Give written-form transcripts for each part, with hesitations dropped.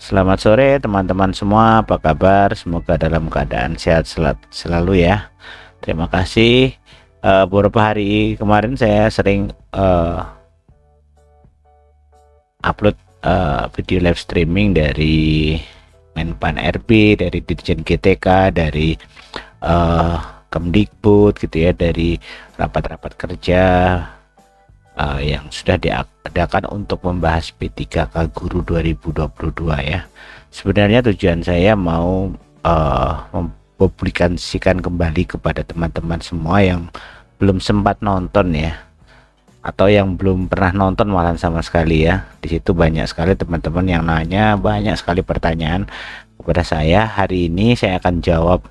Selamat sore teman-teman semua, apa kabar? Semoga dalam keadaan sehat selalu ya. Terima kasih. Beberapa hari kemarin saya sering upload video live streaming dari Menpan RB, dari Dirjen GTK, dari uh, Kemdikbud gitu ya, dari rapat-rapat kerja yang sudah diadakan untuk membahas P3K Guru 2022 ya. Sebenarnya tujuan saya mau mempublikasikan kembali kepada teman-teman semua yang belum sempat nonton ya, atau yang belum pernah nonton malah sama sekali ya. Di situ banyak sekali teman-teman yang nanya, banyak sekali pertanyaan kepada saya. Hari ini saya akan jawab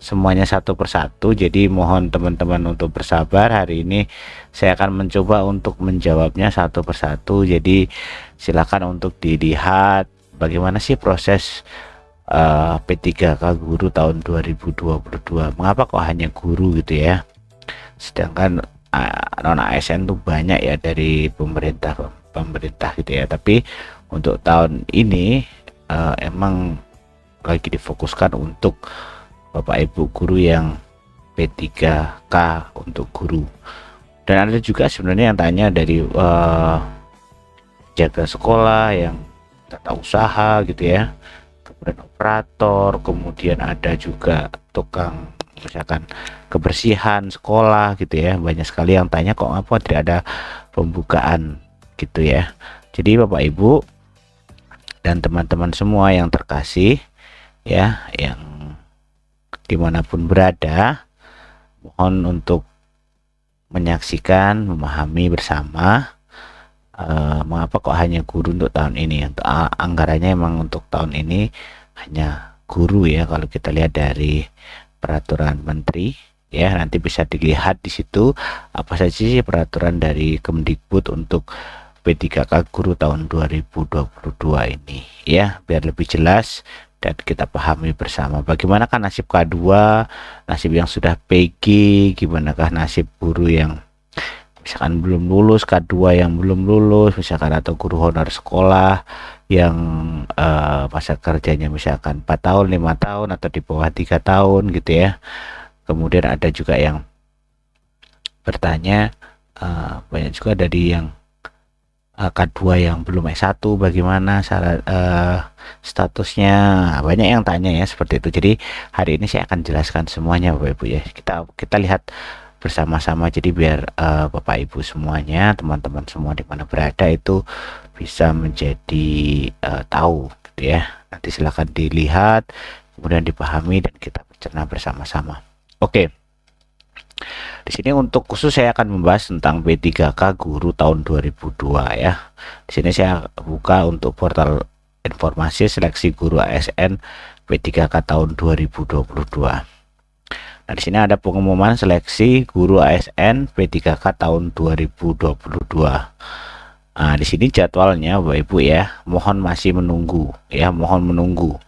semuanya satu persatu, jadi mohon teman-teman untuk bersabar. Hari ini saya akan mencoba untuk menjawabnya satu persatu, jadi silakan untuk dilihat bagaimana sih proses P3K Guru tahun 2022. Mengapa kok hanya guru gitu ya, sedangkan non ASN tuh banyak ya dari pemerintah gitu ya. Tapi untuk tahun ini emang lagi difokuskan untuk Bapak Ibu guru yang P3K untuk guru. Dan ada juga sebenarnya yang tanya dari jaga sekolah, yang tata usaha gitu ya, kemudian operator, kemudian ada juga tukang misalkan kebersihan sekolah gitu ya. Banyak sekali yang tanya kok apa tidak ada pembukaan gitu ya. Jadi Bapak Ibu dan teman-teman semua yang terkasih ya, yang dimanapun berada, mohon untuk menyaksikan, memahami bersama mengapa kok hanya guru untuk tahun ini. Untuk anggarannya emang untuk tahun ini hanya guru ya, kalau kita lihat dari peraturan menteri ya. Nanti bisa dilihat di situ apa saja sih peraturan dari Kemdikbud untuk P3K guru tahun 2022 ini ya, biar lebih jelas dan kita pahami bersama bagaimanakah nasib K2, nasib yang sudah PG, gimanakah nasib guru yang misalkan belum lulus, K2 yang belum lulus misalkan, atau guru honor sekolah yang masa kerjanya misalkan 4 tahun, 5 tahun, atau di bawah 3 tahun gitu ya. Kemudian ada juga yang bertanya, banyak juga dari yang K2 yang belum S1 bagaimana syarat statusnya. Banyak yang tanya ya seperti itu. Jadi hari ini saya akan jelaskan semuanya Bapak Ibu ya. Kita lihat bersama-sama, jadi biar Bapak Ibu semuanya, teman-teman semua di mana berada itu bisa menjadi tahu gitu ya. Nanti silahkan dilihat, kemudian dipahami dan kita bercerna bersama-sama. Oke. Di sini untuk khusus saya akan membahas tentang P3K Guru tahun 2002 ya. Di sini saya buka untuk portal informasi seleksi guru ASN P3K tahun 2022. Nah, di sini ada pengumuman seleksi guru ASN P3K tahun 2022. Nah, di sini jadwalnya Bapak Ibu ya. Mohon masih menunggu ya, mohon menunggu.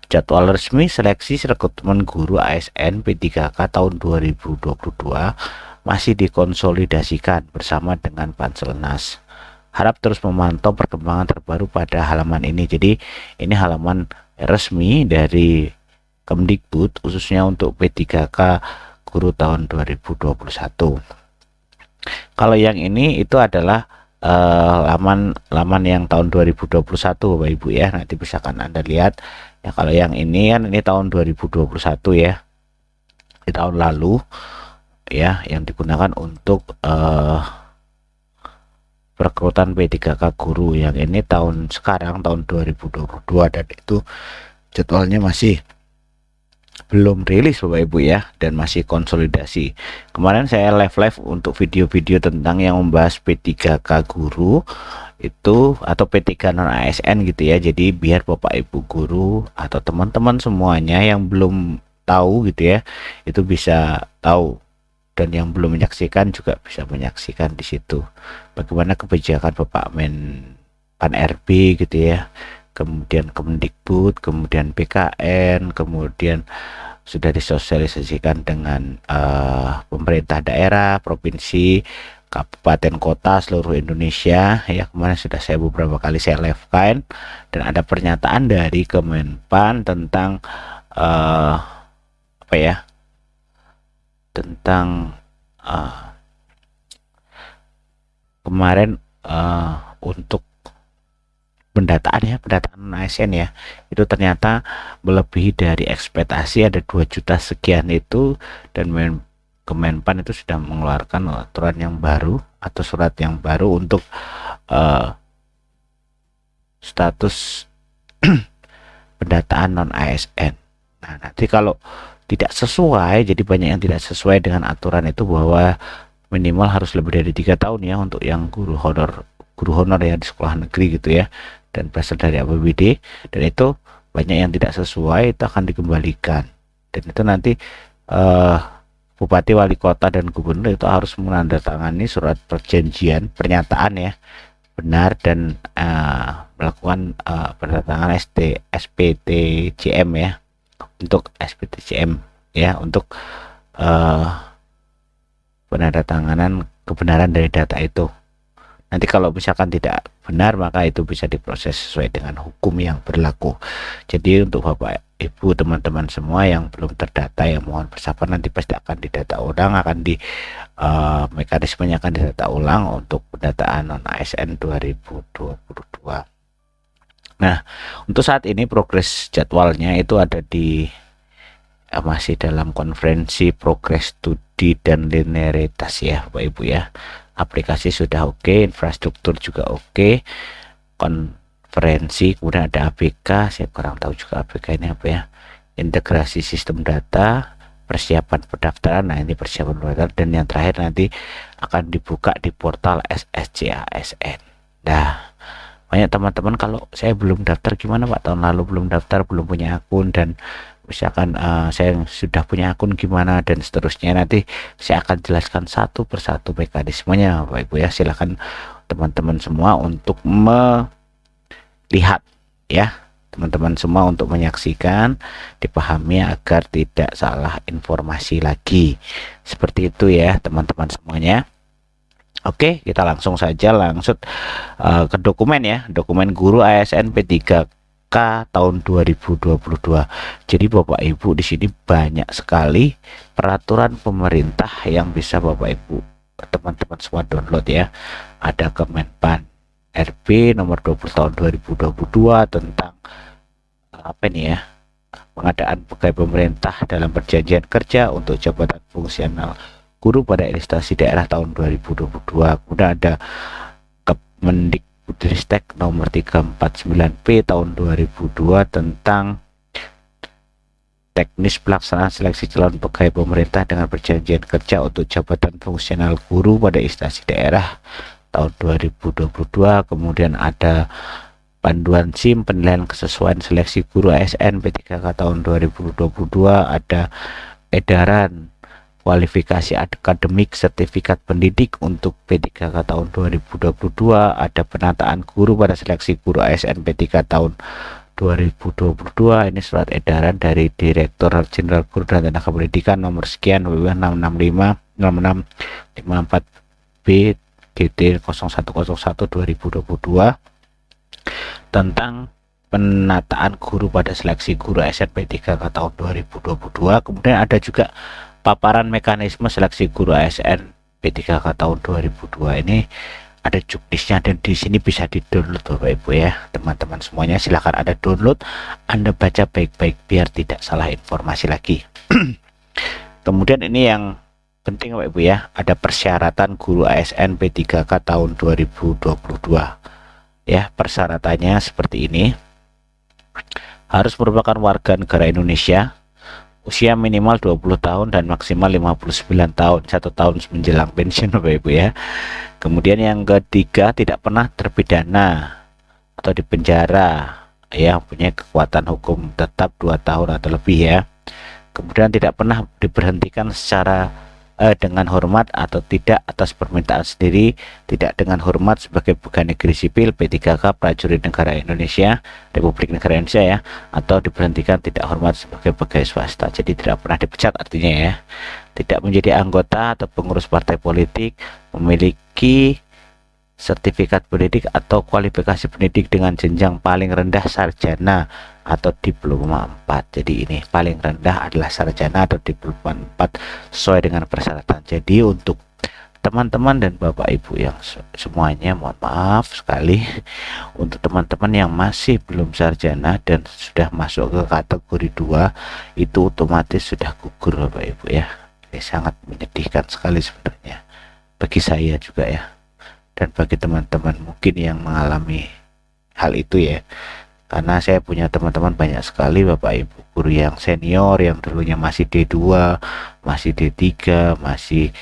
Jadwal resmi seleksi rekrutmen guru ASN P3K tahun 2022 masih dikonsolidasikan bersama dengan Panselnas. Harap terus memantau perkembangan terbaru pada halaman ini. Jadi ini halaman resmi dari Kemdikbud khususnya untuk P3K guru tahun 2021. Kalau yang ini itu adalah laman yang tahun 2021 Bapak Ibu ya. Nanti bisa kan Anda lihat ya. Kalau yang ini kan ini tahun 2021 ya, di tahun lalu ya, yang digunakan untuk perekrutan P3K guru. Yang ini tahun sekarang tahun 2022 dan itu jadwalnya masih belum rilis Bapak Ibu ya, dan masih konsolidasi. Kemarin saya live untuk video-video tentang yang membahas P3K guru itu atau P3 non ASN gitu ya. Jadi biar Bapak Ibu guru atau teman-teman semuanya yang belum tahu gitu ya, itu bisa tahu, dan yang belum menyaksikan juga bisa menyaksikan di situ bagaimana kebijakan Bapak Menpan RB gitu ya, kemudian Kemdikbud, kemudian PKN, kemudian sudah disosialisasikan dengan pemerintah daerah, provinsi, kabupaten kota seluruh Indonesia ya. Kemarin sudah saya beberapa kali saya live kan, dan ada pernyataan dari Kemenpan tentang apa ya, tentang kemarin untuk pendataan ASN ya, itu ternyata melebihi dari ekspektasi, ada 2 juta sekian itu, dan Kemenpan itu sudah mengeluarkan aturan yang baru atau surat yang baru untuk status pendataan non ASN. Nah, nanti kalau tidak sesuai, jadi banyak yang tidak sesuai dengan aturan itu, bahwa minimal harus lebih dari 3 tahun ya untuk yang guru honor ya di sekolah negeri gitu ya, dan berasal dari APBD, dan itu banyak yang tidak sesuai, itu akan dikembalikan. Dan itu nanti bupati, wali kota, dan gubernur itu harus menandatangani surat perjanjian pernyataan ya benar, dan melakukan penandatangan SPTCM ya, untuk SPTCM ya, untuk penandatanganan kebenaran dari data itu. Nanti kalau misalkan tidak benar, maka itu bisa diproses sesuai dengan hukum yang berlaku. Jadi untuk Bapak Ibu teman-teman semua yang belum terdata, yang mohon bersabar, nanti pasti akan didata ulang, akan di mekanismenya akan didata ulang untuk pendataan non ASN 2022. Nah, untuk saat ini progres jadwalnya itu ada di masih dalam konferensi progres studi dan linearitas ya Bapak Ibu ya. Aplikasi sudah oke, infrastruktur juga oke, konferensi, kemudian ada ABK, saya kurang tahu juga ABK ini apa ya, integrasi sistem data, persiapan pendaftaran. Nah, ini persiapan pendaftaran, dan yang terakhir nanti akan dibuka di portal SSC ASN. Nah, banyak teman-teman, kalau saya belum daftar gimana Pak, tahun lalu belum daftar, belum punya akun, dan misalkan saya sudah punya akun gimana, dan seterusnya. Nanti saya akan jelaskan satu persatu mekanismenya Bapak Ibu ya. Silahkan teman-teman semua untuk melihat ya, teman-teman semua untuk menyaksikan, dipahami agar tidak salah informasi lagi, seperti itu ya teman-teman semuanya. Oke, kita langsung saja ke dokumen ya, dokumen guru ASN P3K tahun 2022. Jadi Bapak Ibu, di sini banyak sekali peraturan pemerintah yang bisa Bapak Ibu teman-teman semua download ya. Ada Kemenpan RB nomor 20 tahun 2022 tentang apa ini ya, pengadaan pegawai pemerintah dalam perjanjian kerja untuk jabatan fungsional guru pada instansi daerah tahun 2022. Kemudian ada Kemendikbudristek nomor 349P tahun 2002 tentang teknis pelaksanaan seleksi calon pegawai pemerintah dengan perjanjian kerja untuk jabatan fungsional guru pada instansi daerah tahun 2022. Kemudian ada panduan SIM penilaian kesesuaian seleksi guru ASN P3K tahun 2022, ada edaran kualifikasi akademik sertifikat pendidik untuk P3K tahun 2022, ada penataan guru pada seleksi guru ASN P3K tahun 2022. Ini surat edaran dari Direktorat Jenderal Guru dan Tenaga Pendidikan nomor sekian WW 665 0654 B GT 0101 2022 tentang penataan guru pada seleksi guru ASN P3K tahun 2022. Kemudian ada juga paparan mekanisme seleksi guru ASN P3K tahun 2002. Ini ada juknisnya, dan di sini bisa di-download Bapak Ibu ya teman-teman semuanya. Silahkan ada download, Anda baca baik-baik biar tidak salah informasi lagi. Kemudian ini yang penting Bapak Ibu ya, ada persyaratan guru ASN P3K tahun 2022 ya. Persyaratannya seperti ini: harus merupakan warga negara Indonesia, usia minimal 20 tahun dan maksimal 59 tahun, 1 tahun menjelang pensiun Bapak Ibu ya. Kemudian yang ketiga, tidak pernah terpidana atau dipenjara ya, punya kekuatan hukum tetap 2 tahun atau lebih ya. Kemudian tidak pernah diberhentikan secara dengan hormat atau tidak atas permintaan sendiri, tidak dengan hormat sebagai pegawai negeri sipil P3K prajurit negara Indonesia Republik Negara Indonesia ya, atau diberhentikan tidak hormat sebagai pegawai swasta. Jadi tidak pernah dipecat artinya ya. Tidak menjadi anggota atau pengurus partai politik, memiliki sertifikat pendidik atau kualifikasi pendidik dengan jenjang paling rendah sarjana atau diploma 4. Jadi ini paling rendah adalah sarjana atau diploma 4 sesuai dengan persyaratan. Jadi untuk teman-teman dan Bapak Ibu yang semuanya, mohon maaf sekali untuk teman-teman yang masih belum sarjana dan sudah masuk ke kategori 2 itu otomatis sudah gugur Bapak Ibu ya. Ini sangat menyedihkan sekali sebenarnya bagi saya juga ya, dan bagi teman-teman mungkin yang mengalami hal itu ya, karena saya punya teman-teman banyak sekali Bapak Ibu guru yang senior yang dulunya masih D2, masih D3, masih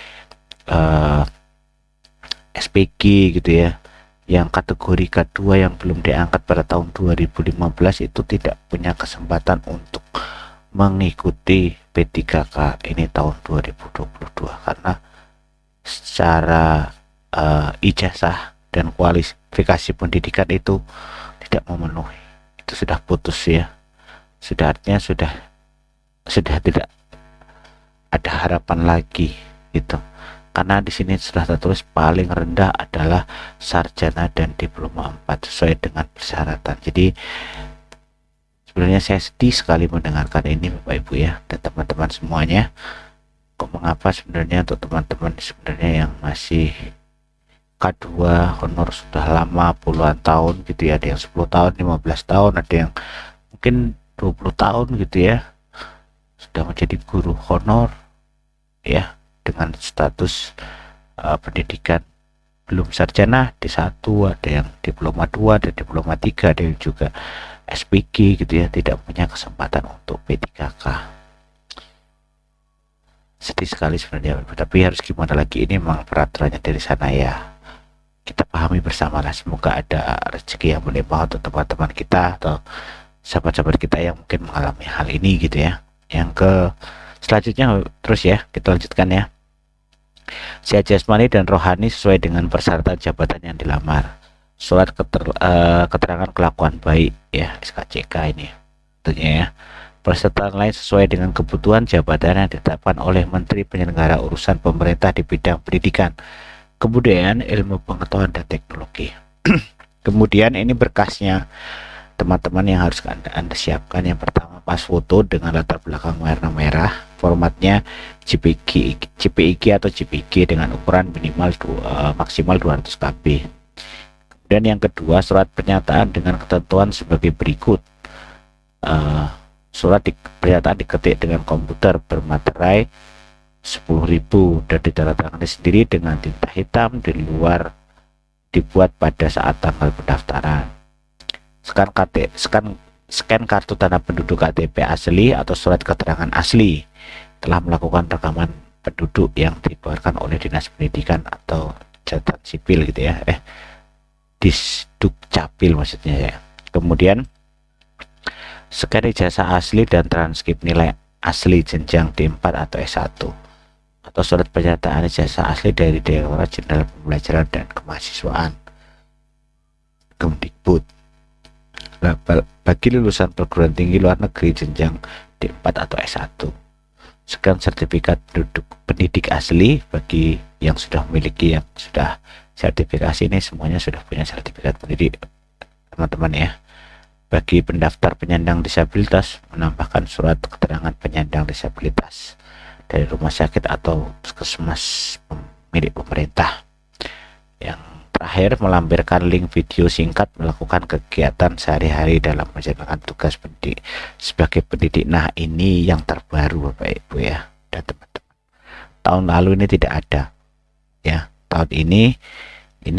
SPG gitu ya, yang kategori K2 yang belum diangkat pada tahun 2015 itu tidak punya kesempatan untuk mengikuti P3K ini tahun 2022 karena secara ijazah dan kualifikasi pendidikan itu tidak memenuhi, itu sudah putus ya, sudah artinya sudah tidak ada harapan lagi gitu, karena di sini sudah tertulis paling rendah adalah sarjana dan diploma 4 sesuai dengan persyaratan. Jadi sebenarnya saya sedih sekali mendengarkan ini Bapak Ibu ya, dan teman-teman semuanya. Kok mengapa sebenarnya untuk teman-teman sebenarnya yang masih K2 honor sudah lama puluhan tahun gitu ya, ada yang 10 tahun, 15 tahun, ada yang mungkin 20 tahun gitu ya, sudah menjadi guru honor ya dengan status pendidikan belum sarjana D1, ada yang diploma 2 dan diploma 3, ada yang juga SPG gitu ya, tidak punya kesempatan untuk P3K. Sedih sekali sebenarnya, tapi harus gimana lagi, ini memang peraturannya dari sana ya, kita pahami bersama lah. Semoga ada rezeki yang melimpah untuk teman-teman kita atau sahabat-sahabat kita yang mungkin mengalami hal ini gitu ya. Yang ke selanjutnya terus ya, kita lanjutkan ya. Sehat jasmani dan rohani sesuai dengan persyaratan jabatan yang dilamar. Surat keterangan kelakuan baik ya, SKCK ini tentunya ya. Persyaratan lain sesuai dengan kebutuhan jabatan yang ditetapkan oleh Menteri Penyelenggara Urusan Pemerintah di bidang pendidikan, kebudayaan, ilmu pengetahuan dan teknologi. Kemudian ini berkasnya teman-teman yang harus anda siapkan. Yang pertama, pas foto dengan latar belakang warna merah, formatnya JPG atau JPG dengan ukuran minimal maksimal 200 KB. Kemudian yang kedua, surat pernyataan dengan ketentuan sebagai berikut. Surat pernyataan diketik dengan komputer bermaterai 10.000 dan ditandatangani sendiri dengan tinta hitam, di luar dibuat pada saat tanggal pendaftaran. Scan kartu tanda penduduk KTP asli atau surat keterangan asli telah melakukan rekaman penduduk yang dikeluarkan oleh Dinas Pendidikan atau catatan sipil gitu ya, Disdukcapil maksudnya ya. Kemudian scan ijazah asli dan transkrip nilai asli jenjang D4 atau S1 atau surat pernyataan ijazah asli dari Direktorat Jenderal Pembelajaran dan Kemahasiswaan Kemdikbud. Bagi lulusan perguruan tinggi luar negeri jenjang D4 atau S1, scan sertifikat pendidik asli bagi yang sudah memiliki, yang sudah sertifikasi ini semuanya sudah punya sertifikat pendidik teman-teman ya. Bagi pendaftar penyandang disabilitas, menambahkan surat keterangan penyandang disabilitas dari rumah sakit atau puskesmas milik pemerintah. Yang terakhir, melampirkan link video singkat melakukan kegiatan sehari-hari dalam menjalankan tugas pendidik sebagai pendidik. Nah, ini yang terbaru Bapak Ibu ya dan teman-teman. Tahun lalu ini tidak ada ya. Tahun ini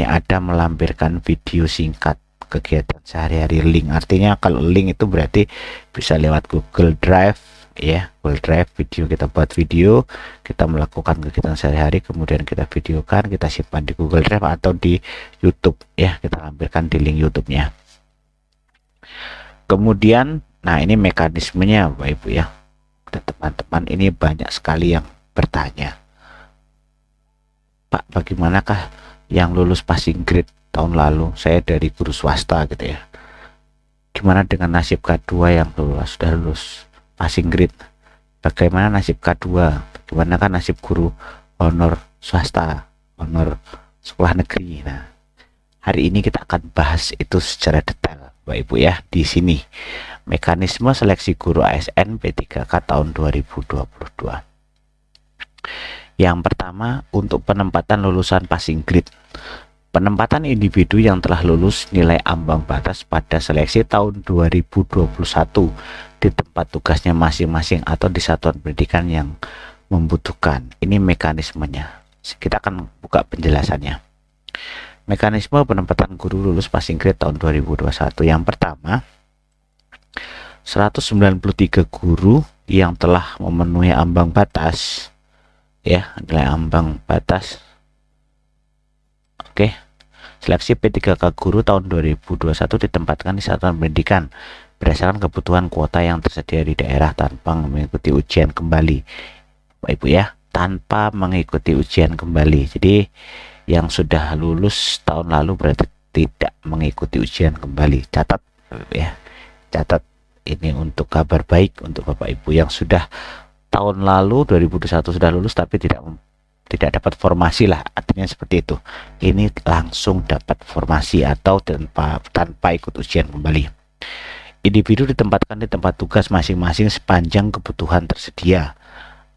ada melampirkan video singkat kegiatan sehari-hari link. Artinya kalau link itu berarti bisa lewat Google Drive ya, Google Drive video, kita buat video, kita melakukan kegiatan sehari-hari, kemudian kita videokan, kita simpan di Google Drive atau di YouTube ya, kita lampirkan di link YouTube-nya. Kemudian nah ini mekanismenya Bapak Ibu ya dan teman-teman, ini banyak sekali yang bertanya Pak, bagaimanakah yang lulus passing grade tahun lalu? Saya dari guru swasta gitu ya. Gimana dengan nasib K2 yang sudah lulus passing grade? Bagaimana nasib K2? Bagaimana kan nasib guru honor swasta, honor sekolah negeri? Nah, hari ini kita akan bahas itu secara detail, Bapak Ibu ya, di sini. Mekanisme seleksi guru ASN P3K tahun 2022. Yang pertama, untuk penempatan lulusan passing grade. Penempatan individu yang telah lulus nilai ambang batas pada seleksi tahun 2021 di tempat tugasnya masing-masing atau di satuan pendidikan yang membutuhkan. Ini mekanismenya. Kita akan buka penjelasannya. Mekanisme penempatan guru lulus passing grade tahun 2021. Yang pertama, 193 guru yang telah memenuhi ambang batas, ya, nilai ambang batas. Oke. Seleksi P3K guru tahun 2021 ditempatkan di satuan pendidikan berdasarkan kebutuhan kuota yang tersedia di daerah tanpa mengikuti ujian kembali, Bapak Ibu ya, tanpa mengikuti ujian kembali. Jadi yang sudah lulus tahun lalu berarti tidak mengikuti ujian kembali. Catat ya, catat ini untuk kabar baik untuk Bapak Ibu yang sudah tahun lalu 2021 sudah lulus tapi tidak dapat formasi lah, artinya seperti itu. Ini langsung dapat formasi atau tanpa ikut ujian kembali. Individu ditempatkan di tempat tugas masing-masing sepanjang kebutuhan tersedia.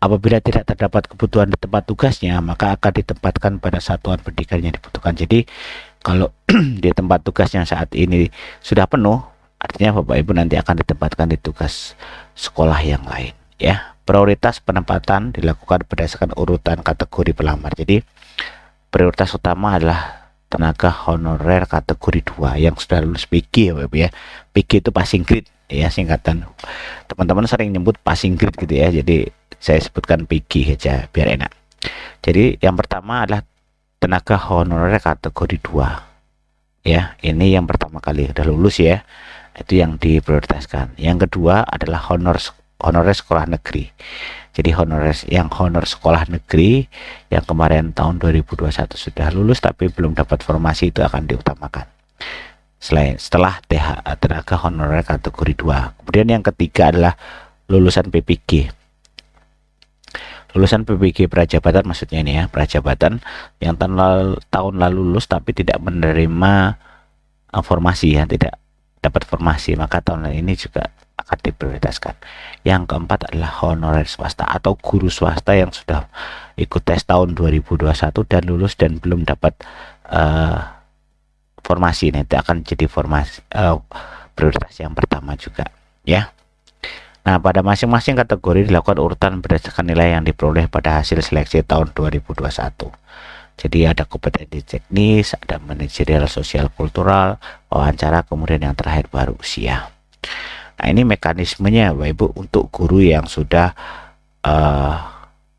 Apabila tidak terdapat kebutuhan di tempat tugasnya, maka akan ditempatkan pada satuan pendidikan yang dibutuhkan. Jadi kalau di tempat tugasnya saat ini sudah penuh, artinya Bapak Ibu nanti akan ditempatkan di tugas sekolah yang lain ya. Prioritas penempatan dilakukan berdasarkan urutan kategori pelamar. Jadi prioritas utama adalah tenaga honorer kategori 2 yang sudah lulus PG ya Bapak ya. PG itu passing grade ya, singkatan. Teman-teman sering nyebut passing grade gitu ya. Jadi saya sebutkan PG aja biar enak. Jadi yang pertama adalah tenaga honorer kategori 2. Ya, ini yang pertama kali udah lulus ya. Itu yang diprioritaskan. Yang kedua adalah honorer sekolah negeri. Jadi honor sekolah negeri yang kemarin tahun 2021 sudah lulus tapi belum dapat formasi itu akan diutamakan. Setelah tenaga honorer kategori 2. Kemudian yang ketiga adalah lulusan PPG. Lulusan PPG prajabatan maksudnya ini ya, prajabatan yang tahun lalu lulus tapi tidak menerima formasi ya, tidak dapat formasi, maka tahun ini juga akan diprioritaskan. Yang keempat adalah honorer swasta atau guru swasta yang sudah ikut tes tahun 2021 dan lulus dan belum dapat formasi. Nanti akan jadi formasi prioritas yang pertama juga ya. Nah, pada masing-masing kategori dilakukan urutan berdasarkan nilai yang diperoleh pada hasil seleksi tahun 2021. Jadi ada kompetensi teknis, ada manajerial, sosial, kultural, wawancara, kemudian yang terakhir baru usia. Nah, ini mekanismenya Bapak Ibu untuk guru yang sudah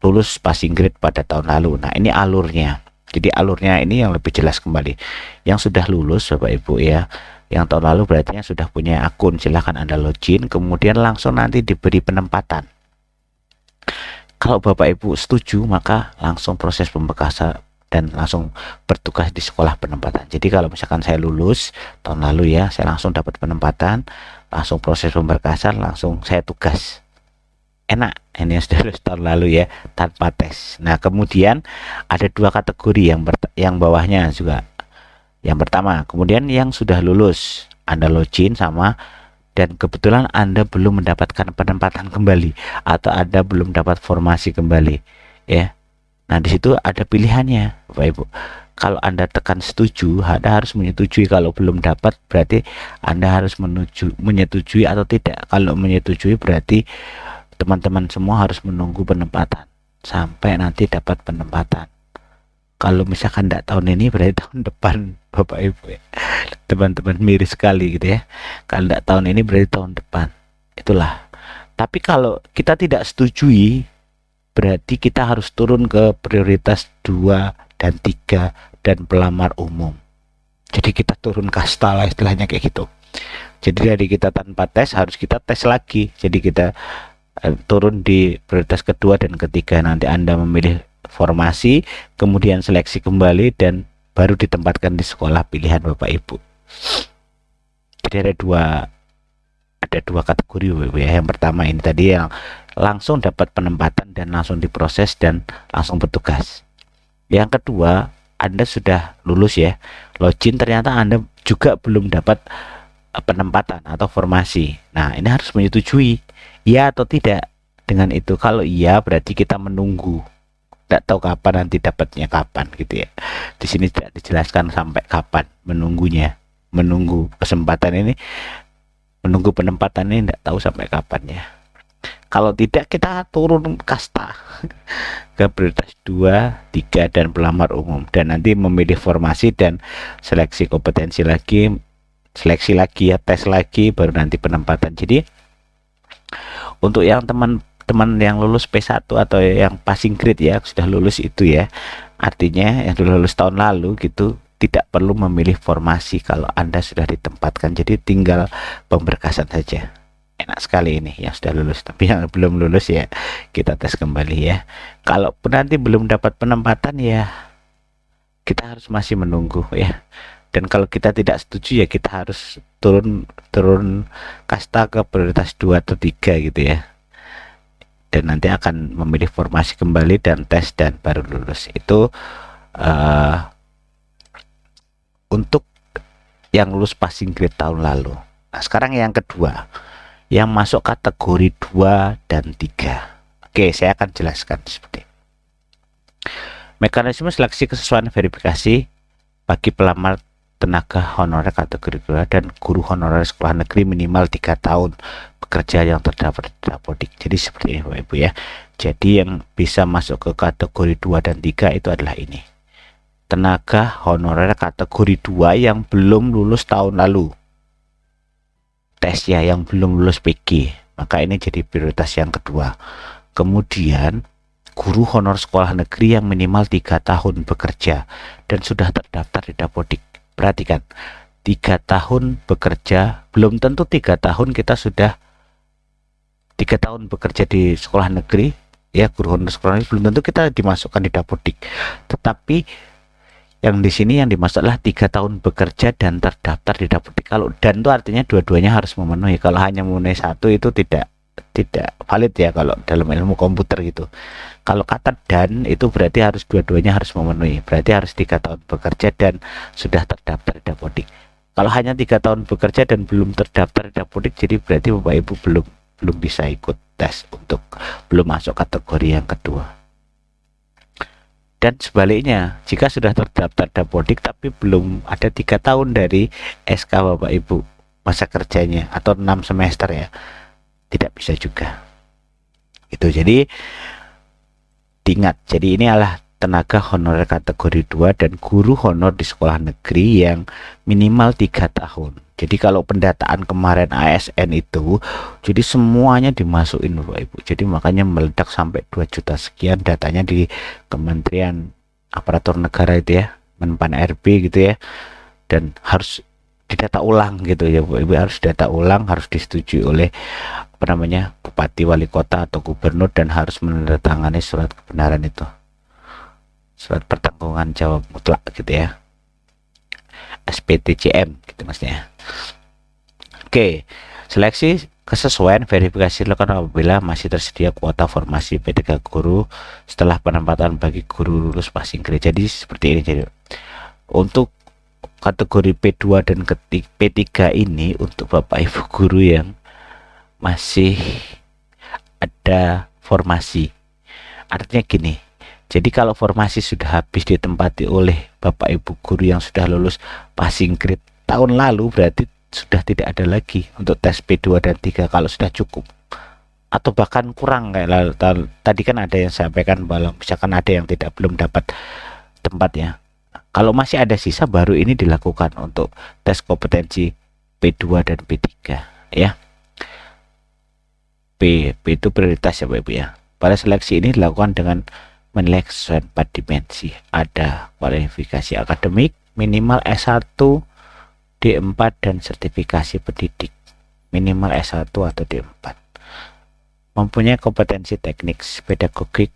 lulus passing grade pada tahun lalu. Nah, ini alurnya. Jadi alurnya ini yang lebih jelas kembali. Yang sudah lulus Bapak Ibu ya, yang tahun lalu berarti sudah punya akun, silahkan Anda login, kemudian langsung nanti diberi penempatan. Kalau Bapak Ibu setuju, maka langsung proses pembekasan dan langsung bertugas di sekolah penempatan. Jadi kalau misalkan saya lulus tahun lalu ya, saya langsung dapat penempatan, langsung proses pemberkasan, langsung saya tugas. Enak, ini sudah lulus tahun lalu ya, tanpa tes. Nah, kemudian ada dua kategori yang bawahnya juga. Yang pertama, kemudian yang sudah lulus, Anda login sama, dan kebetulan Anda belum mendapatkan penempatan kembali atau Anda belum dapat formasi kembali ya. Nah, di situ ada pilihannya Bapak Ibu. Kalau Anda tekan setuju, Anda harus menyetujui. Kalau belum dapat berarti Anda harus menyetujui atau tidak. Kalau menyetujui berarti teman-teman semua harus menunggu penempatan sampai nanti dapat penempatan. Kalau misalkan tidak tahun ini berarti tahun depan Bapak Ibu ya. Teman-teman miris sekali gitu ya. Kalau tidak tahun ini berarti tahun depan. Itulah. Tapi kalau kita tidak setujui, berarti kita harus turun ke prioritas 2 dan 3 dan pelamar umum. Jadi kita turun kasta lah istilahnya kayak gitu. Jadi dari kita tanpa tes harus kita tes lagi. Jadi kita turun di prioritas kedua dan ketiga. Nanti Anda memilih formasi, kemudian seleksi kembali, dan baru ditempatkan di sekolah pilihan Bapak Ibu. Jadi ada dua kategori Bapak Ibu ya. Yang pertama ini tadi yang langsung dapat penempatan dan langsung diproses dan langsung bertugas. Yang kedua, Anda sudah lulus ya, login, ternyata Anda juga belum dapat penempatan atau formasi. Nah, ini harus menyetujui ya atau tidak dengan itu. Kalau iya, berarti kita menunggu. Tidak tahu kapan nanti dapatnya kapan gitu ya. Di sini tidak dijelaskan sampai kapan menunggunya. Menunggu kesempatan ini, menunggu penempatan ini tidak tahu sampai kapan ya. Kalau tidak, kita turun kasta ke prioritas 2, 3 dan pelamar umum, dan nanti memilih formasi dan seleksi kompetensi lagi, seleksi lagi ya, tes lagi, baru nanti penempatan. Jadi untuk yang teman-teman yang lulus P1 atau yang passing grade ya, sudah lulus itu ya, artinya yang sudah lulus tahun lalu gitu, tidak perlu memilih formasi kalau Anda sudah ditempatkan. Jadi tinggal pemberkasan saja. Enak sekali ini yang sudah lulus. Tapi yang belum lulus ya kita tes kembali ya. Kalaupun nanti belum dapat penempatan ya kita harus masih menunggu ya. Dan kalau kita tidak setuju ya kita harus turun kasta ke prioritas 2 atau 3 gitu ya. Dan nanti akan memilih formasi kembali dan tes dan baru lulus. Itu untuk yang lulus passing grade tahun lalu. Nah, sekarang yang kedua, yang masuk kategori 2 dan 3. Oke, saya akan jelaskan seperti ini. Mekanisme seleksi kesesuaian verifikasi bagi pelamar tenaga honorer kategori 2 dan guru honorer sekolah negeri minimal 3 tahun bekerja yang terdaftar di Dapodik. Jadi seperti ini Bapak Ibu ya. Jadi yang bisa masuk ke kategori 2 dan 3 itu adalah ini. Tenaga honorer kategori 2 yang belum lulus tahun lalu. Tes ya, yang belum lulus PG, maka ini jadi prioritas yang kedua. Kemudian guru honor sekolah negeri yang minimal 3 tahun bekerja dan sudah terdaftar di Dapodik. Perhatikan, 3 tahun bekerja, belum tentu 3 tahun kita sudah 3 tahun bekerja di sekolah negeri ya, guru honor sekolah negeri, belum tentu kita dimasukkan di Dapodik. Tetapi yang di sini yang dimaksud adalah 3 tahun bekerja dan terdaftar di Dapodik. Kalau dan itu artinya dua-duanya harus memenuhi. Kalau hanya memenuhi satu itu tidak valid ya kalau dalam ilmu komputer gitu. Kalau kata dan itu berarti harus dua-duanya harus memenuhi. Berarti harus 3 tahun bekerja dan sudah terdaftar di Dapodik. Kalau hanya 3 tahun bekerja dan belum terdaftar di Dapodik, jadi berarti Bapak Ibu belum bisa ikut tes untuk belum masuk kategori yang kedua. Dan sebaliknya, jika sudah terdaftar Dapodik tapi belum ada 3 tahun dari SK Bapak Ibu masa kerjanya atau 6 semester ya, tidak bisa juga. Itu jadi diingat. Jadi ini adalah tenaga honorer kategori 2 dan guru honor di sekolah negeri yang minimal 3 tahun. Jadi kalau pendataan kemarin ASN itu, jadi semuanya dimasukin Bapak Ibu. Jadi makanya meledak sampai 2 juta sekian datanya di Kementerian Aparatur Negara itu ya, Menpan RB gitu ya. Dan harus didata ulang gitu ya Bapak Ibu, harus data ulang, harus disetujui oleh Bupati, Wali Kota atau Gubernur, dan harus menandatangani surat kebenaran itu. Surat pertanggungan jawab mutlak gitu ya. SPTJM gitu maksudnya. Oke, seleksi kesesuaian verifikasi dilakukan apabila masih tersedia kuota formasi P3 guru setelah penempatan bagi guru lulus passing grade. Jadi seperti ini. Jadi untuk kategori P2 dan P3 ini untuk Bapak Ibu guru yang masih ada formasi. Artinya gini. Jadi kalau formasi sudah habis ditempati oleh Bapak Ibu guru yang sudah lulus passing grade tahun lalu, berarti sudah tidak ada lagi untuk tes P2 dan 3 kalau sudah cukup. Atau bahkan kurang kayak lalu, tadi kan ada yang sampaikan bahwa misalkan ada yang belum dapat tempatnya. Kalau masih ada sisa baru ini dilakukan untuk tes kompetensi P2 dan P3 ya. P itu prioritas ya Bapak Ibu ya. Pada seleksi ini dilakukan dengan menilai kesesuaian 4 dimensi. Ada kualifikasi akademik, minimal S1, D4 dan sertifikasi pendidik, minimal S1 atau D4. Mempunyai kompetensi teknik, pedagogik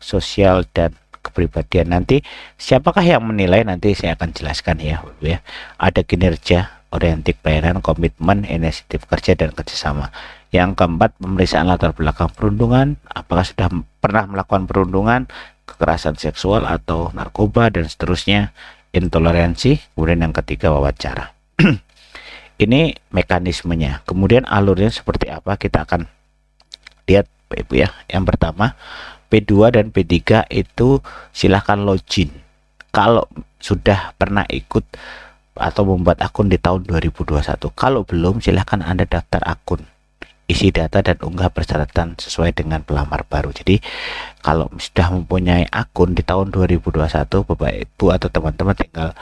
sosial dan kepribadian. Nanti siapakah yang menilai, nanti saya akan jelaskan ya Bapak Ibu ya. Ada kinerja, orientik pelayanan, komitmen, inisiatif kerja dan kerjasama. Yang keempat, pemeriksaan latar belakang perundungan, apakah sudah pernah melakukan perundungan, kekerasan seksual atau narkoba dan seterusnya, intoleransi. Kemudian yang ketiga, wawancara. Ini mekanismenya. Kemudian alurnya seperti apa, kita akan lihat Bapak Ibu ya. Yang pertama, P2 dan P3 itu silahkan login kalau sudah pernah ikut atau membuat akun di tahun 2021. Kalau belum, silahkan Anda daftar akun, isi data dan unggah persyaratan sesuai dengan pelamar baru. Jadi kalau sudah mempunyai akun di tahun 2021, Bapak Ibu atau teman-teman tinggal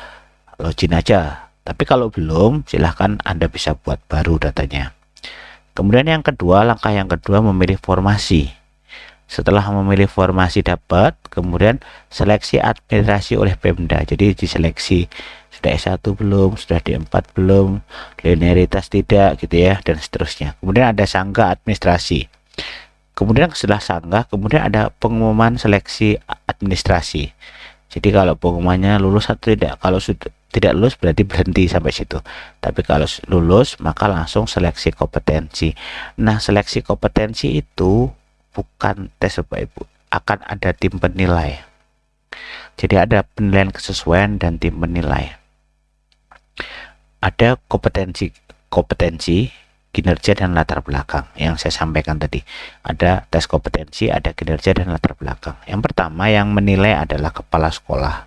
login aja. Tapi kalau belum, silahkan Anda bisa buat baru datanya. Kemudian yang kedua, langkah yang kedua, memilih formasi. Setelah memilih formasi dapat, kemudian seleksi administrasi oleh Pemda. Jadi diseleksi sudah S1 belum, sudah D4 belum, linearitas tidak gitu ya, dan seterusnya. Kemudian ada sanggah administrasi. Kemudian setelah sanggah, kemudian ada pengumuman seleksi administrasi. Jadi kalau pengumumannya lulus atau tidak, kalau sudah tidak lulus berarti berhenti sampai situ. Tapi kalau lulus maka langsung seleksi kompetensi. Nah, seleksi kompetensi itu bukan tes Bapak Ibu, akan ada tim penilai. Jadi ada penilaian kesesuaian dan tim penilai. Ada kompetensi, kinerja dan latar belakang yang saya sampaikan tadi. Ada tes kompetensi, ada kinerja dan latar belakang. Yang pertama yang menilai adalah kepala sekolah,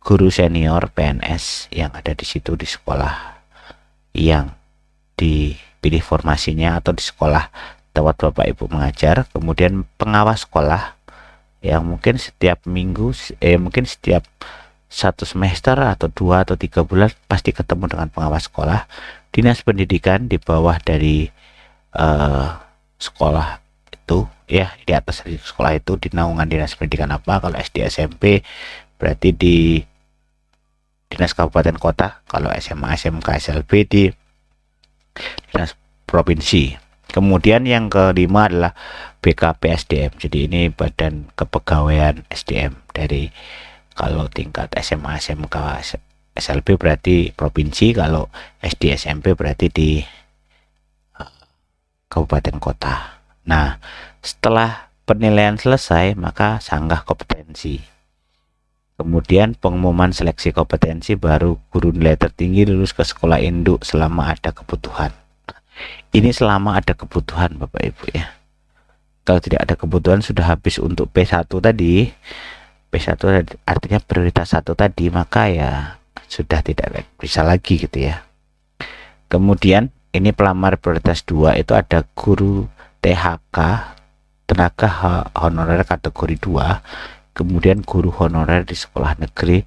guru senior PNS yang ada di situ di sekolah yang dipilih formasinya atau di sekolah tempat Bapak Ibu mengajar. Kemudian pengawas sekolah yang mungkin setiap minggu, mungkin setiap satu semester atau 2 atau 3 bulan pasti ketemu dengan pengawas sekolah. Dinas pendidikan di bawah dari sekolah itu ya, di atas dari sekolah itu di naungan dinas pendidikan apa. Kalau SD SMP berarti di dinas kabupaten kota, kalau SMA SMK SLB di dinas provinsi. Kemudian yang kelima adalah BKP SDM. Jadi ini Badan Kepegawaian SDM dari, kalau tingkat SMA SMK SLB berarti provinsi, kalau SD SMP berarti di kabupaten kota. Nah, setelah penilaian selesai maka sanggah kompetensi. Kemudian pengumuman seleksi kompetensi, baru guru nilai tertinggi lulus ke sekolah induk selama ada kebutuhan. Ini selama ada kebutuhan Bapak Ibu ya. Kalau tidak ada kebutuhan, sudah habis untuk P1 tadi, P1 artinya prioritas 1 tadi, maka ya sudah tidak bisa lagi gitu ya. Kemudian ini pelamar prioritas 2 itu ada guru THK, tenaga honorer kategori 2, kemudian guru honorer di sekolah negeri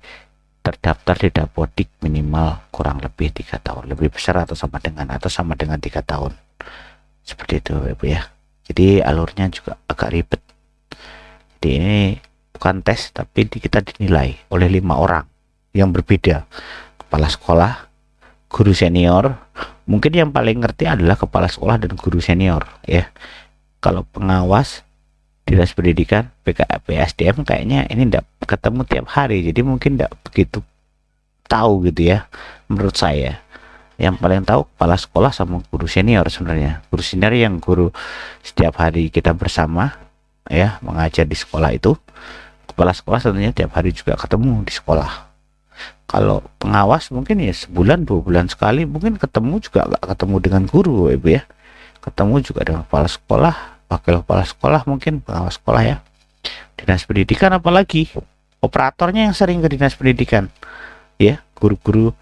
terdaftar di Dapodik minimal kurang lebih 3 tahun, lebih besar atau sama dengan 3 tahun. Seperti itu Ibu ya. Jadi alurnya juga agak ribet. Jadi ini bukan tes, tapi kita dinilai oleh 5 orang yang berbeda. Kepala sekolah, guru senior, mungkin yang paling ngerti adalah kepala sekolah dan guru senior ya. Kalau pengawas dinas pendidikan BKP SDM kayaknya ini enggak ketemu tiap hari, jadi mungkin enggak begitu tahu gitu ya. Menurut saya yang paling tahu kepala sekolah sama guru senior sebenarnya. Guru senior yang guru setiap hari kita bersama ya mengajar di sekolah itu. Kepala sekolah tentunya tiap hari juga ketemu di sekolah. Kalau pengawas mungkin ya sebulan 2 bulan sekali mungkin ketemu, juga nggak ketemu dengan guru Ibu ya. Ketemu juga dengan kepala sekolah, wakil kepala sekolah, mungkin pengawas sekolah ya. Dinas pendidikan apalagi operatornya yang sering ke dinas pendidikan ya. Guru-guru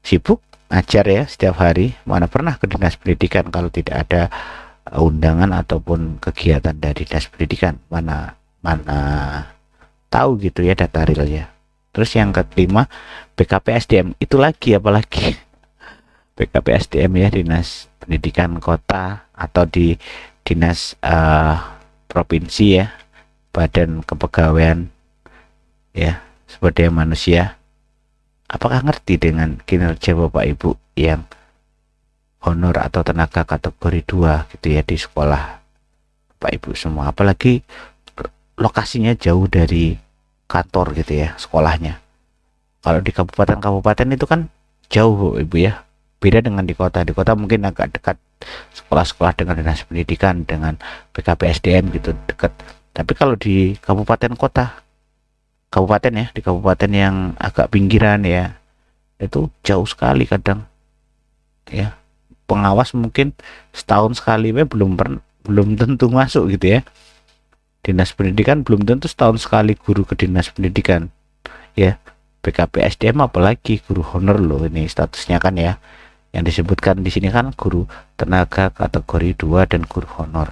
sibuk ngajar ya setiap hari, mana pernah ke dinas pendidikan kalau tidak ada undangan ataupun kegiatan dari dinas pendidikan, mana tahu gitu ya data realnya. Terus yang kelima BKP SDM itu lagi, apalagi BKP SDM ya, dinas pendidikan kota atau di dinas provinsi ya, badan kepegawaian ya, sumber daya manusia. Apakah ngerti dengan kinerja Bapak Ibu yang honor atau tenaga kategori 2 gitu ya di sekolah Bapak Ibu semua? Apalagi lokasinya jauh dari kantor gitu ya sekolahnya. Kalau di kabupaten-kabupaten itu kan jauh Ibu ya. Beda dengan di kota. Di kota mungkin agak dekat sekolah-sekolah dengan dinas pendidikan, dengan PKP SDM gitu dekat. Tapi kalau di kabupaten kota, kabupaten ya, di kabupaten yang agak pinggiran ya, itu jauh sekali kadang ya. Pengawas mungkin setahun sekali belum tentu masuk gitu ya. Dinas pendidikan belum tentu setahun sekali guru ke dinas pendidikan ya. PKP SDM apalagi guru honor loh ini statusnya kan ya. Yang disebutkan di sini kan guru tenaga kategori 2 dan guru honor.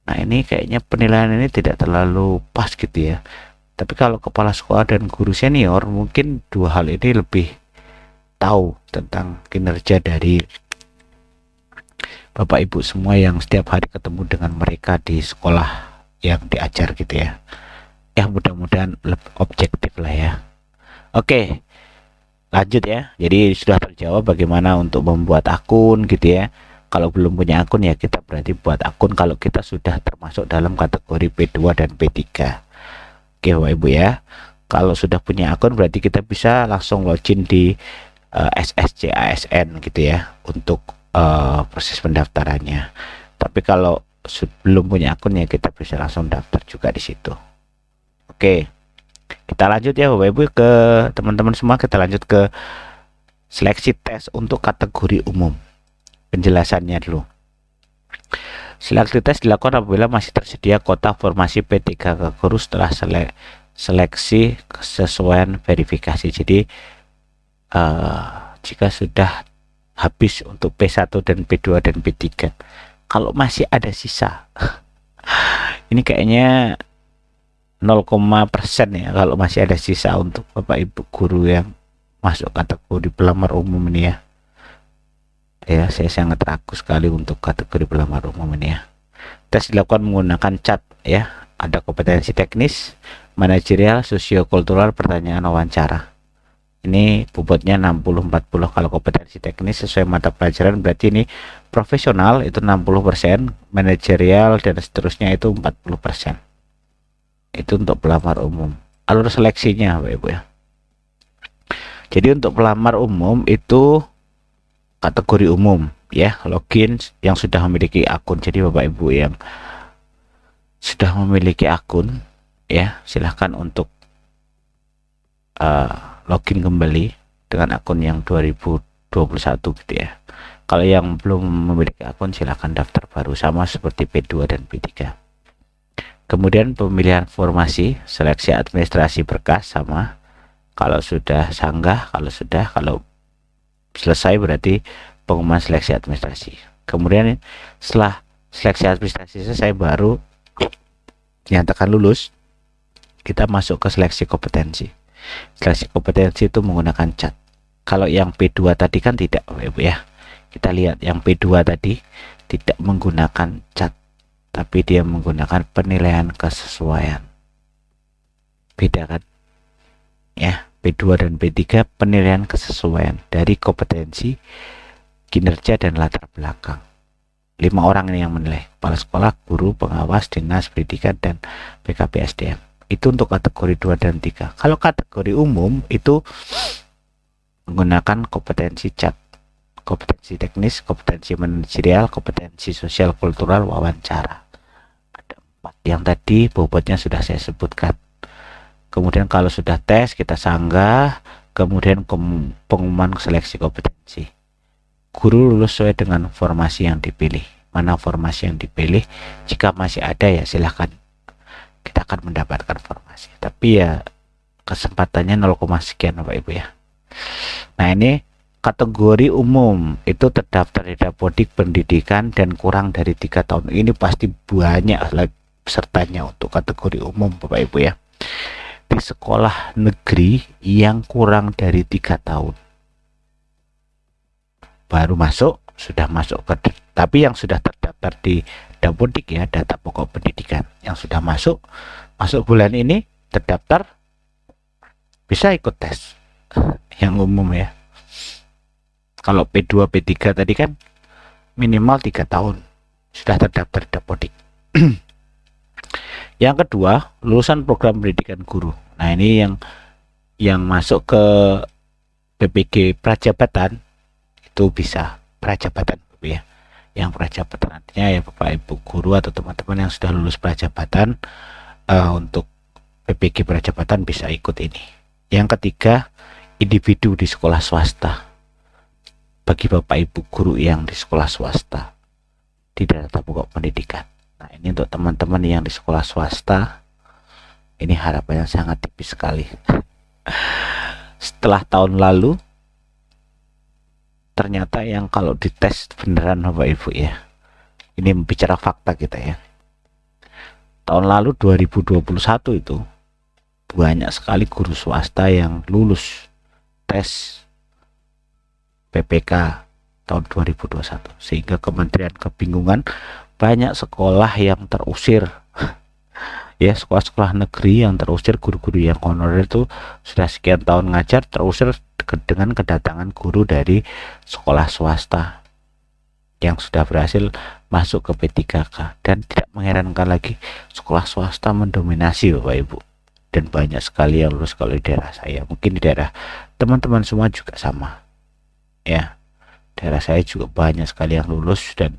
Nah, ini kayaknya penilaian ini tidak terlalu pas gitu ya. Tapi kalau kepala sekolah dan guru senior mungkin dua hal ini lebih tahu tentang kinerja dari Bapak Ibu semua yang setiap hari ketemu dengan mereka di sekolah yang diajar gitu ya. Ya mudah-mudahan lebih objektif lah ya. Oke, lanjut ya. Jadi sudah terjawab bagaimana untuk membuat akun gitu ya. Kalau belum punya akun ya kita berarti buat akun kalau kita sudah termasuk dalam kategori P2 dan P3. Oke Bapak Ibu ya. Kalau sudah punya akun berarti kita bisa langsung login di SSC ASN gitu ya untuk proses pendaftarannya. Tapi kalau belum punya akun ya kita bisa langsung daftar juga di situ. Oke, kita lanjut ya Bapak Ibu ke teman-teman semua, kita lanjut ke seleksi tes untuk kategori umum. Penjelasannya dulu. Seleksi tes dilakukan apabila masih tersedia kota formasi P3 ke guru setelah seleksi kesesuaian verifikasi. Jadi jika sudah habis untuk P1 dan P2 dan P3, kalau masih ada sisa ini kayaknya 0,% ya kalau masih ada sisa untuk Bapak Ibu guru yang masuk kategori pelamar umum ini ya. Ya, saya sangat ragu sekali untuk kategori pelamar umum ini ya. Tes dilakukan menggunakan cat ya. Ada kompetensi teknis, manajerial, sosiokultural, pertanyaan wawancara. Ini bobotnya 60-40. Kalau kompetensi teknis sesuai mata pelajaran berarti ini profesional itu 60%, manajerial dan seterusnya itu 40%. Itu untuk pelamar umum. Alur seleksinya Bapak Ibu ya. Jadi untuk pelamar umum itu kategori umum ya, login yang sudah memiliki akun. Jadi Bapak Ibu yang sudah memiliki akun ya, silahkan untuk login kembali dengan akun yang 2021 gitu ya. Kalau yang belum memiliki akun silahkan daftar baru sama seperti P2 dan P3. Kemudian pemilihan formasi, seleksi administrasi berkas sama. Kalau sudah sanggah, kalau selesai berarti pengumuman seleksi administrasi. Kemudian setelah seleksi administrasi selesai baru dinyatakan lulus, kita masuk ke seleksi kompetensi. Seleksi kompetensi itu menggunakan cat. Kalau yang P2 tadi kan tidak Ibu ya. Kita lihat yang P2 tadi tidak menggunakan cat, tapi dia menggunakan penilaian kesesuaian. Beda kan? Ya, P2 dan P3 penilaian kesesuaian dari kompetensi, kinerja dan latar belakang. 5 orang ini yang menilai, kepala sekolah, guru, pengawas, dinas pendidikan dan PKP SDM. Itu untuk kategori 2 dan 3. Kalau kategori umum itu menggunakan kompetensi cat, kompetensi teknis, kompetensi manajerial, kompetensi sosial kultural, wawancara. Ada 4 yang tadi bobotnya sudah saya sebutkan. Kemudian kalau sudah tes kita sanggah, kemudian pengumuman seleksi kompetensi. Guru lulus sesuai dengan formasi yang dipilih. Mana formasi yang dipilih? Jika masih ada ya silahkan, kita akan mendapatkan formasi. Tapi ya kesempatannya 0, sekian Bapak Ibu ya. Nah ini kategori umum itu terdaftar di Dapodik Pendidikan dan kurang dari 3 tahun. Ini pasti banyak pesertanya untuk kategori umum Bapak Ibu ya. Di sekolah negeri yang kurang dari 3 tahun baru masuk, sudah masuk ke, tapi yang sudah terdaftar di Dapodik ya, data pokok pendidikan yang sudah masuk bulan ini terdaftar bisa ikut tes yang umum ya. Kalau P2 P3 tadi kan minimal 3 tahun sudah terdaftar di Dapodik. Yang kedua, lulusan program pendidikan guru. Nah, ini yang masuk ke PPG Prajabatan itu bisa Prajabatan ya. Yang Prajabatan artinya ya Bapak Ibu guru atau teman-teman yang sudah lulus Prajabatan, untuk PPG Prajabatan bisa ikut ini. Yang ketiga, individu di sekolah swasta. Bagi Bapak Ibu guru yang di sekolah swasta tidak ada pokok pendidikan. Nah, ini untuk teman-teman yang di sekolah swasta, ini harapannya sangat tipis sekali. Setelah tahun lalu, ternyata yang kalau dites beneran Bapak Ibu ya. Ini bicara fakta kita ya. Tahun lalu 2021 itu banyak sekali guru swasta yang lulus tes PPK tahun 2021, sehingga kementerian kebingungan, banyak sekolah yang terusir ya, sekolah-sekolah negeri yang terusir guru-guru yang honorer itu sudah sekian tahun ngajar, terusir dengan kedatangan guru dari sekolah swasta yang sudah berhasil masuk ke P3K. Dan tidak mengherankan lagi, sekolah swasta mendominasi Bapak Ibu, dan banyak sekali yang lulus. Kalau di daerah saya, mungkin di daerah teman-teman semua juga sama ya, daerah saya juga banyak sekali yang lulus, dan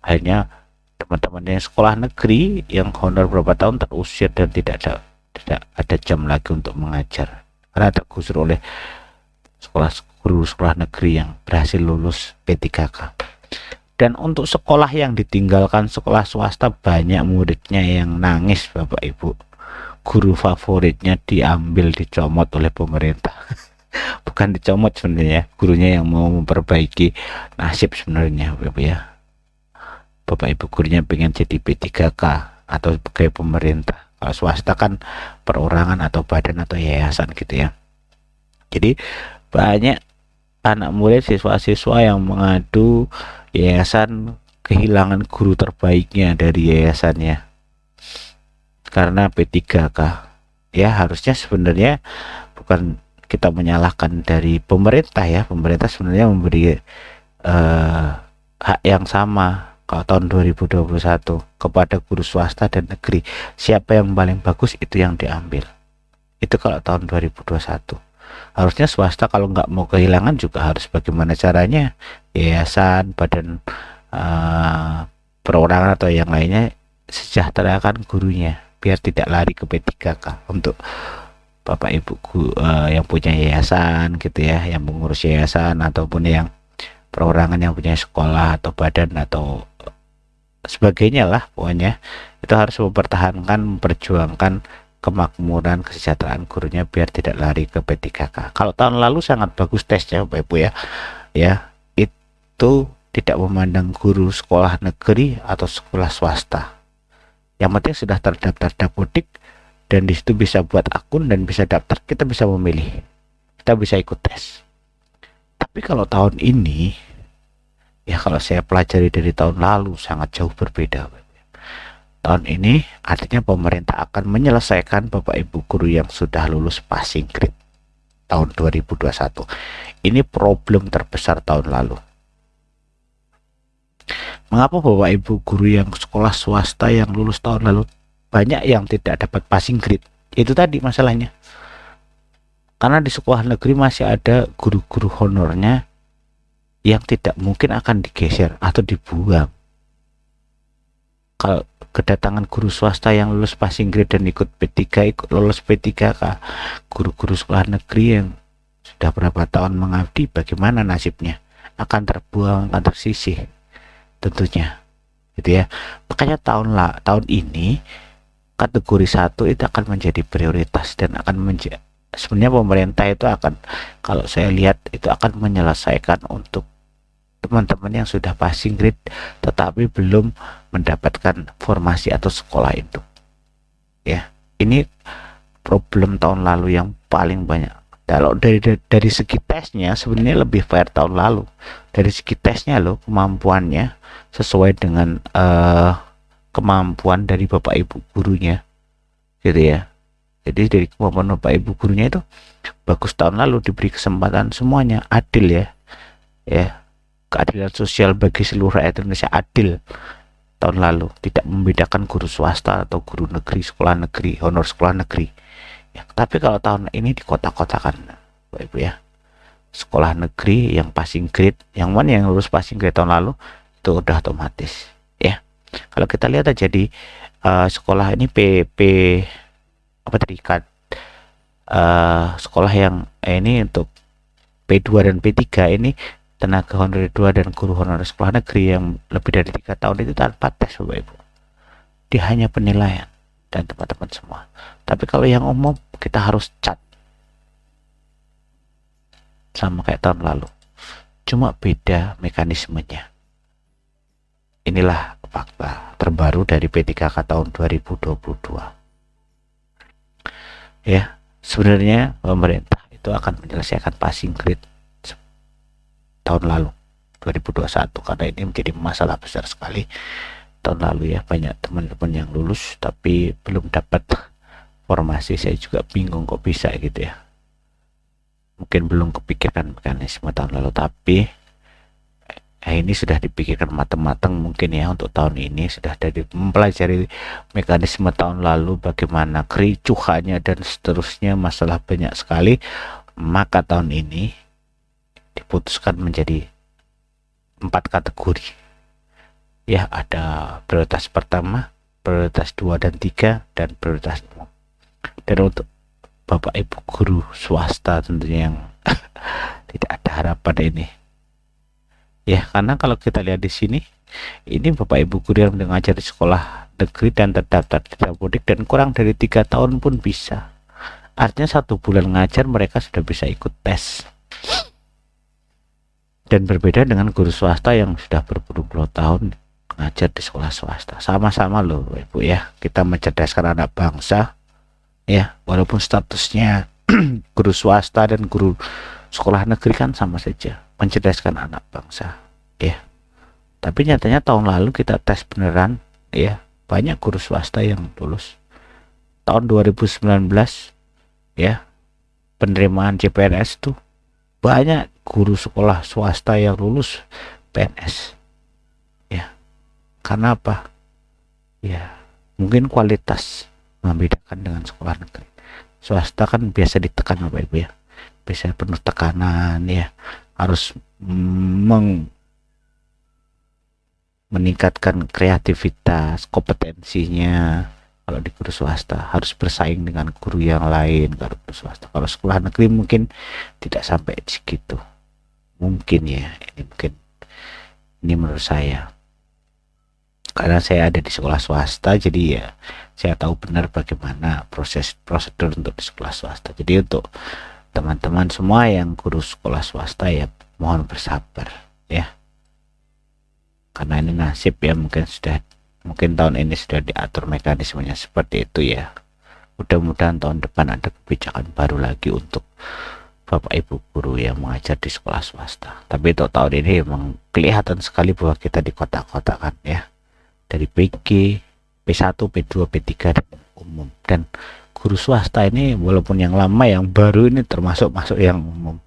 akhirnya teman-teman yang sekolah negeri yang honor berapa tahun terusir dan tidak ada jam lagi untuk mengajar karena tergusur oleh guru sekolah negeri yang berhasil lulus P3K. Dan untuk sekolah yang ditinggalkan sekolah swasta, banyak muridnya yang nangis Bapak Ibu. Guru favoritnya diambil, dicomot oleh pemerintah. Bukan dicomot sebenarnya, gurunya yang mau memperbaiki nasib sebenarnya Bapak ya. Bapak Ibu gurunya pengen jadi P3K atau pegawai pemerintah. Kalau swasta kan perorangan atau badan atau yayasan gitu ya. Jadi banyak anak murid, siswa-siswa yang mengadu yayasan kehilangan guru terbaiknya dari yayasannya karena P3K ya. Harusnya sebenarnya bukan kita menyalahkan dari pemerintah ya, pemerintah sebenarnya memberi hak yang sama kalau tahun 2021 kepada guru swasta dan negeri. Siapa yang paling bagus itu yang diambil. Itu kalau tahun 2021. Harusnya swasta kalau nggak mau kehilangan juga harus bagaimana caranya yayasan, badan perorangan atau yang lainnya sejahterakan gurunya biar tidak lari ke P3K. Untuk Bapak Ibu yang punya yayasan gitu ya, yang mengurus yayasan ataupun yang perorangan yang punya sekolah atau badan atau sebagainya lah, pokoknya itu harus mempertahankan, memperjuangkan kemakmuran, kesejahteraan gurunya biar tidak lari ke P3K. Kalau tahun lalu sangat bagus tesnya Bapak Ibu ya, itu tidak memandang guru sekolah negeri atau sekolah swasta, yang penting sudah terdaftar Dapodik dan disitu bisa buat akun dan bisa daftar, kita bisa memilih, kita bisa ikut tes. Tapi kalau tahun ini ya, kalau saya pelajari dari tahun lalu sangat jauh berbeda. Tahun ini artinya pemerintah akan menyelesaikan Bapak Ibu guru yang sudah lulus passing grade tahun 2021. Ini problem terbesar tahun lalu. Mengapa Bapak Ibu guru yang sekolah swasta yang lulus tahun lalu banyak yang tidak dapat passing grade? Itu tadi masalahnya. Karena di sekolah negeri masih ada guru-guru honornya yang tidak mungkin akan digeser atau dibuang. Kalau kedatangan guru swasta yang lulus passing grade dan ikut P3, ikut lulus P3K, guru-guru sekolah negeri yang sudah berapa tahun mengabdi, bagaimana nasibnya? Akan terbuang, akan tersisih tentunya gitu ya. Makanya tahun ini kategori 1 itu akan menjadi prioritas dan akan sebenarnya pemerintah itu akan, kalau saya lihat itu akan menyelesaikan untuk teman-teman yang sudah passing grade tetapi belum mendapatkan formasi atau sekolah itu ya. Ini problem tahun lalu yang paling banyak. Kalau dari segi tesnya sebenarnya lebih fair tahun lalu. Dari segi tesnya loh, kemampuannya sesuai dengan kemampuan dari Bapak Ibu gurunya gitu ya. Jadi dari kemampuan Bapak Ibu gurunya itu bagus tahun lalu, diberi kesempatan semuanya, adil ya. Keadilan sosial bagi seluruh rakyat Indonesia adil. tahun lalu, tidak membedakan guru swasta atau guru negeri, sekolah negeri, honor sekolah negeri ya. Tapi kalau tahun ini di kota-kotakan Bapak Ibu ya, sekolah negeri yang passing grade, yang mana yang lulus passing grade tahun lalu itu udah otomatis ya. Kalau kita lihat aja di sekolah ini PP apa tadi sekolah yang ini untuk P2 dan P3 ini, tenaga honorer 2 dan guru honorer sekolah negeri yang lebih dari 3 tahun itu tanpa tes Bapak Ibu, dia hanya penilaian dan teman-teman semua. Tapi kalau yang umum kita harus cat sama kayak tahun lalu, cuma beda mekanismenya. Inilah fakta terbaru dari P3K tahun 2022 ya. Sebenarnya pemerintah itu akan menyelesaikan passing grade tahun lalu 2021, karena ini menjadi masalah besar sekali tahun lalu ya. Banyak teman-teman yang lulus tapi belum dapat formasi. Saya juga bingung kok bisa gitu ya. Mungkin belum kepikirkan mekanisme tahun lalu, tapi ini sudah dipikirkan matang-matang mungkin ya. Untuk tahun ini sudah dari mempelajari mekanisme tahun lalu, bagaimana kericuhannya dan seterusnya, masalah banyak sekali. Maka tahun ini diputuskan menjadi 4 kategori ya. Ada prioritas pertama, prioritas 2 dan 3, dan prioritas umum. Dan untuk Bapak Ibu guru swasta tentunya yang tidak ada harapan ini ya, karena kalau kita lihat di sini, ini Bapak Ibu guru yang mengajar di sekolah negeri dan terdaftar di Dapodik dan kurang dari 3 tahun pun bisa. Artinya 1 bulan ngajar mereka sudah bisa ikut tes. Dan berbeda dengan guru swasta yang sudah berpuluh-puluh tahun ngajar di sekolah swasta. Sama-sama loh Bapak Ibu ya, kita mencerdaskan anak bangsa ya, walaupun statusnya guru swasta dan guru sekolah negeri kan sama saja, mencerdaskan anak bangsa ya. Tapi nyatanya tahun lalu kita tes beneran ya, banyak guru swasta yang lulus. Tahun 2019 ya, penerimaan CPNS tuh banyak guru sekolah swasta yang lulus PNS ya. Karena apa ya, mungkin kualitas membedakan dengan sekolah negeri. Swasta kan biasa ditekan Bapak Ibu ya, biasa penuh tekanan ya, harus meningkatkan kreativitas, kompetensinya. Kalau di guru swasta harus bersaing dengan guru yang lain. Kalau guru swasta, kalau sekolah negeri mungkin tidak sampai segitu mungkin ya. Ini menurut saya, karena saya ada di sekolah swasta, jadi ya saya tahu benar bagaimana prosedur untuk di sekolah swasta. Jadi untuk teman-teman semua yang guru sekolah swasta ya, mohon bersabar ya, karena ini nasib ya. Mungkin tahun ini sudah diatur mekanismenya seperti itu ya. Mudah-mudahan tahun depan ada kebijakan baru lagi untuk Bapak Ibu guru yang mengajar di sekolah swasta. Tapi untuk tahun ini memang kelihatan sekali bahwa kita di kota-kota kan ya, dari PG, P1, P2, P3 dan umum. Dan guru swasta ini walaupun yang lama, yang baru ini termasuk yang umum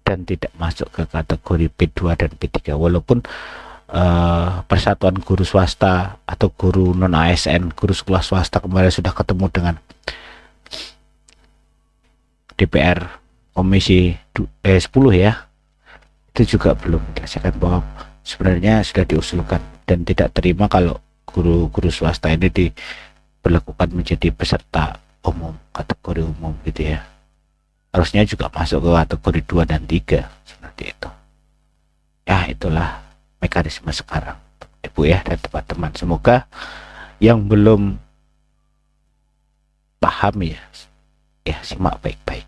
dan tidak masuk ke kategori P2 dan P3. Walaupun Persatuan Guru Swasta atau guru non ASN, guru sekolah swasta kemarin sudah ketemu dengan DPR Komisi 10 ya, itu juga belum menyelesaikan bahwa sebenarnya sudah diusulkan dan tidak terima kalau guru-guru swasta ini diberlakukan menjadi peserta umum, kategori umum gitu ya. Harusnya juga masuk ke kategori 2 dan 3 seperti itu ya. Itulah mekanisme sekarang Ibu ya dan teman-teman. Semoga yang belum paham ya simak baik-baik,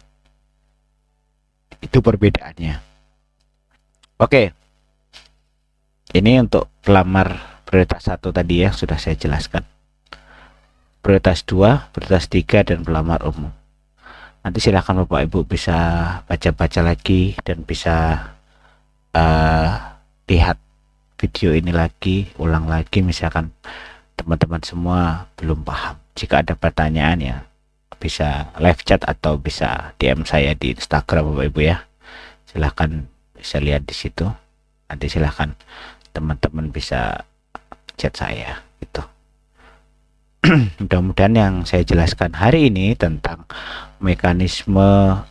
itu perbedaannya. Oke, ini untuk pelamar prioritas 1 tadi ya, sudah saya jelaskan. Prioritas 2, prioritas 3 dan pelamar umum. Nanti silakan Bapak Ibu bisa baca-baca lagi dan bisa lihat video ini lagi, ulang lagi, misalkan teman-teman semua belum paham. Jika ada pertanyaan ya bisa live chat atau bisa DM saya di Instagram Bapak Ibu ya. Silahkan bisa lihat di situ. Nanti silahkan teman-teman bisa chat saya mudah-mudahan yang saya jelaskan hari ini tentang mekanisme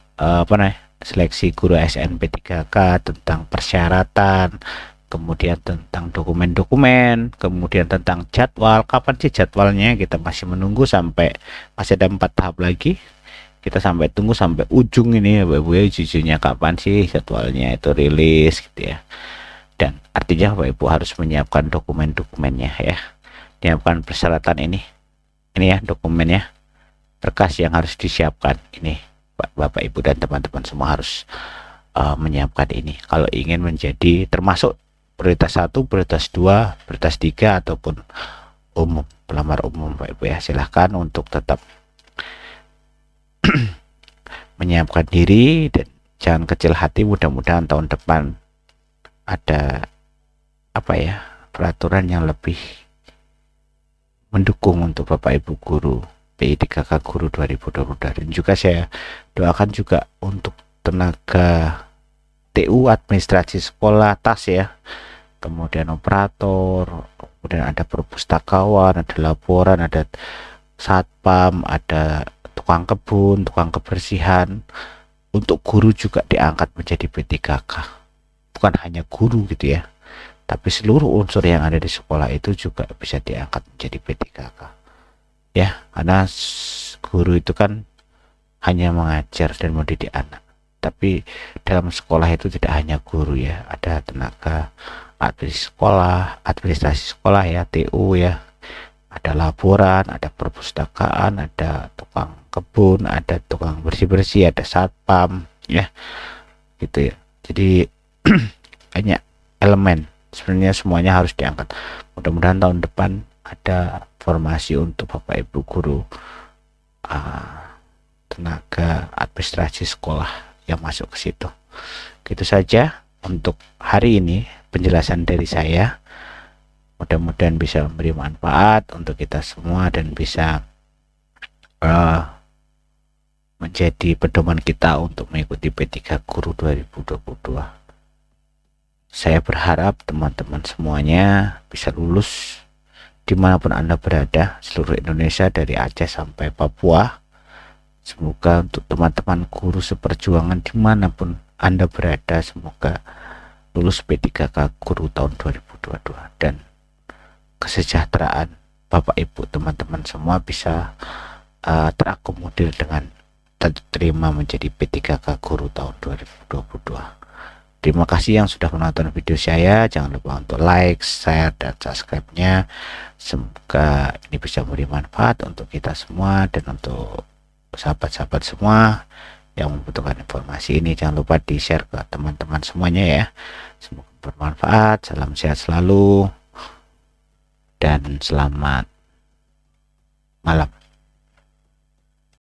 seleksi guru SNP 3K, tentang persyaratan, kemudian tentang dokumen-dokumen, kemudian tentang jadwal. Kapan sih jadwalnya? Kita masih menunggu, sampai masih ada 4 tahap lagi. Kita sampai tunggu sampai ujung ini ya Bapak Ibu ya, jujurnya kapan sih jadwalnya itu rilis gitu ya. Dan artinya Bapak Ibu harus menyiapkan dokumen-dokumennya ya, menyiapkan persyaratan ini ya dokumennya, berkas yang harus disiapkan ini Bapak Ibu dan teman-teman semua harus menyiapkan ini kalau ingin menjadi termasuk prioritas 1, prioritas 2, prioritas 3 ataupun umum, pelamar umum Bapak Ibu ya. Silahkan untuk tetap menyiapkan diri dan jangan kecil hati. Mudah-mudahan tahun depan ada peraturan yang lebih mendukung untuk Bapak Ibu guru PI3K guru 2022. Dan juga saya doakan juga untuk tenaga TU, administrasi sekolah, TAS ya, kemudian operator, kemudian ada perpustakawan, ada laporan, ada satpam, ada tukang kebun, tukang kebersihan. Untuk guru juga diangkat menjadi P3K, bukan hanya guru gitu ya, tapi seluruh unsur yang ada di sekolah itu juga bisa diangkat menjadi P3K ya, karena guru itu kan hanya mengajar dan mendidik anak, tapi dalam sekolah itu tidak hanya guru ya, ada tenaga administrasi sekolah ya, TU ya, ada laporan, ada perpustakaan, ada tukang kebun, ada tukang bersih-bersih, ada satpam ya gitu ya. Jadi banyak elemen sebenarnya, semuanya harus diangkat. Mudah-mudahan tahun depan ada formasi untuk Bapak Ibu guru tenaga administrasi sekolah yang masuk ke situ. Gitu saja untuk hari ini penjelasan dari saya. Mudah-mudahan bisa memberi manfaat untuk kita semua dan bisa menjadi pedoman kita untuk mengikuti P3 Guru 2022. Saya berharap teman-teman semuanya bisa lulus dimanapun Anda berada, seluruh Indonesia dari Aceh sampai Papua. Semoga untuk teman-teman guru seperjuangan dimanapun Anda berada, semoga lulus P3K Guru tahun 2022 dan kesejahteraan Bapak Ibu teman-teman semua bisa terakomodir dengan terima menjadi P3K Guru tahun 2022. Terima kasih yang sudah menonton video saya. Jangan lupa untuk like, share, dan subscribe-nya. Semoga ini bisa memberi manfaat untuk kita semua dan untuk sahabat-sahabat semua yang membutuhkan informasi ini. Jangan lupa di share ke teman-teman semuanya ya. Semoga bermanfaat. Salam sehat selalu dan selamat malam.